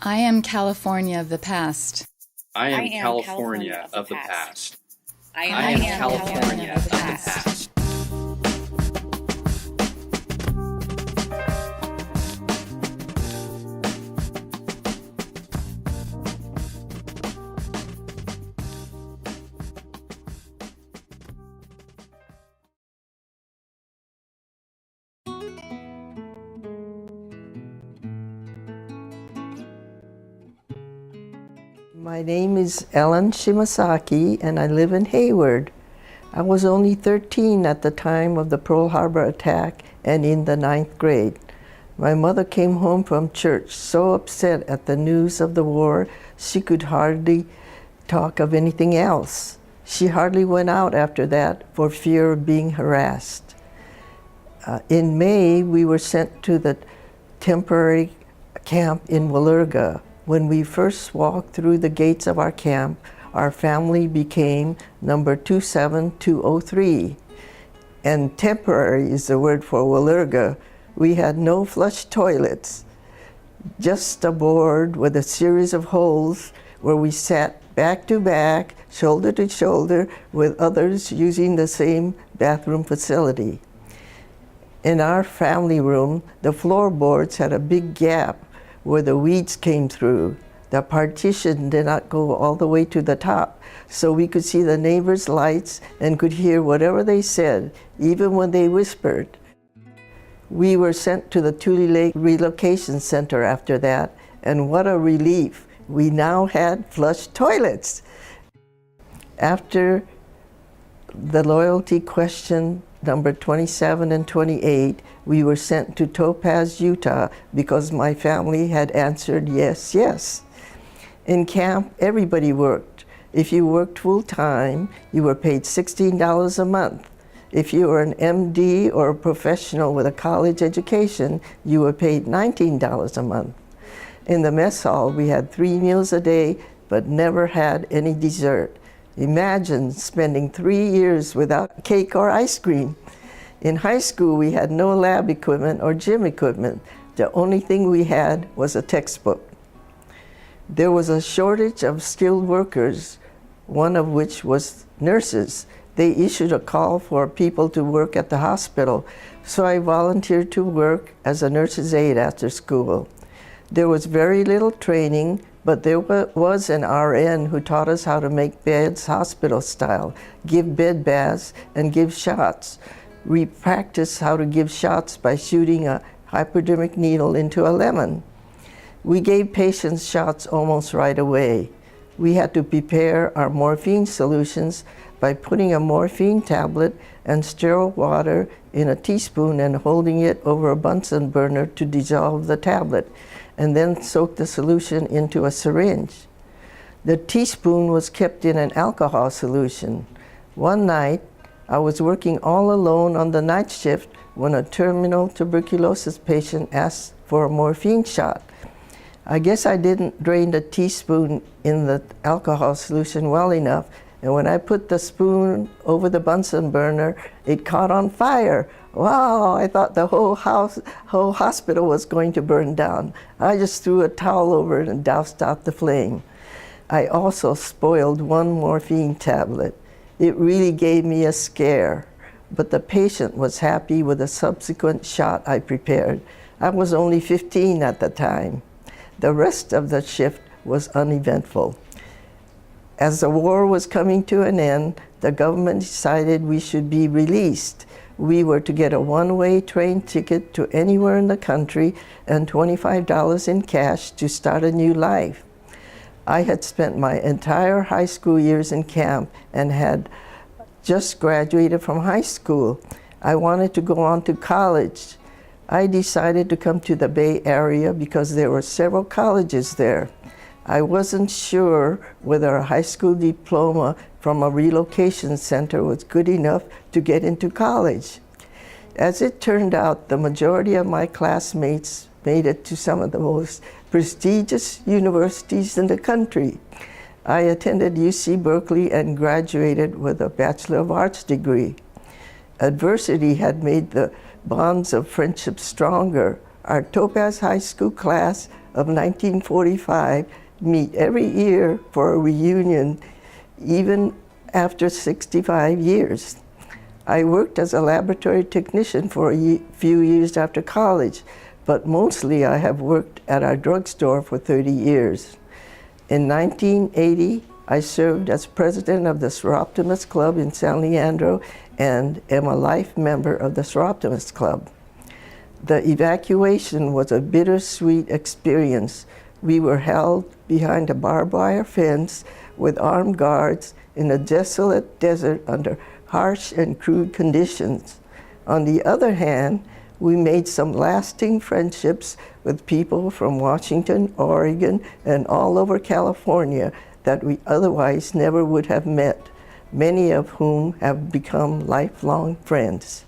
I am California of the past. I am California of the past. I I am California of the past. My name is Ellen Shimasaki and I live in Hayward. I was only 13 at the time of the Pearl Harbor attack and in the 9th grade. My mother came home from church so upset at the news of the war she could hardly talk of anything else. She hardly went out after that for fear of being harassed. In May, we were sent to the temporary camp in Willerga. When we first walked through the gates of our camp, our family became number 27203. And temporary is the word for Willerga. We had no flush toilets, just a board with a series of holes where we sat back to back, shoulder to shoulder, with others using the same bathroom facility. In our family room, the floorboards had a big gap where the weeds came through. The partition did not go all the way to the top, so we could see the neighbors' lights and could hear whatever they said, even when they whispered. We were sent to the Tule Lake Relocation Center after that, and what a relief. We now had flush toilets. After the loyalty question number 27 and 28, we were sent to Topaz, Utah, because my family had answered yes, yes. In camp, everybody worked. If you worked full time, you were paid $16 a month. If you were an MD or a professional with a college education, you were paid $19 a month. In the mess hall, we had 3 meals a day, but never had any dessert. Imagine spending 3 years without cake or ice cream. In high school, we had no lab equipment or gym equipment. The only thing we had was a textbook. There was a shortage of skilled workers, one of which was nurses. They issued a call for people to work at the hospital, so I volunteered to work as a nurse's aide after school. There was very little training, but there was an RN who taught us how to make beds hospital style, give bed baths, and give shots. We practiced how to give shots by shooting a hypodermic needle into a lemon. We gave patients shots almost right away. We had to prepare our morphine solutions by putting a morphine tablet and sterile water in a teaspoon and holding it over a Bunsen burner to dissolve the tablet, and then soak the solution into a syringe. The teaspoon was kept in an alcohol solution. One night, I was working all alone on the night shift when a terminal tuberculosis patient asked for a morphine shot. I guess I didn't drain the teaspoon in the alcohol solution well enough, and when I put the spoon over the Bunsen burner, it caught on fire. Wow, I thought the whole hospital was going to burn down. I just threw a towel over it and doused out the flame. I also spoiled one morphine tablet. It really gave me a scare, but the patient was happy with the subsequent shot I prepared. I was only 15 at the time. The rest of the shift was uneventful. As the war was coming to an end, the government decided we should be released. We were to get a one-way train ticket to anywhere in the country and $25 in cash to start a new life. I had spent my entire high school years in camp and had just graduated from high school. I wanted to go on to college. I decided to come to the Bay Area because there were several colleges there. I wasn't sure whether a high school diploma from a relocation center was good enough to get into college. As it turned out, the majority of my classmates made it to some of the most prestigious universities in the country. I attended UC Berkeley and graduated with a Bachelor of Arts degree. Adversity had made the bonds of friendship stronger. Our Topaz High School class of 1945 meet every year for a reunion, even after 65 years. I worked as a laboratory technician for a few years after college, but mostly I have worked at our drugstore for 30 years. In 1980, I served as president of the Seroptimus Club in San Leandro and am a life member of the Seroptimus Club. The evacuation was a bittersweet experience. We were held behind a barbed wire fence with armed guards in a desolate desert under harsh and crude conditions. On the other hand, we made some lasting friendships with people from Washington, Oregon, and all over California that we otherwise never would have met, many of whom have become lifelong friends.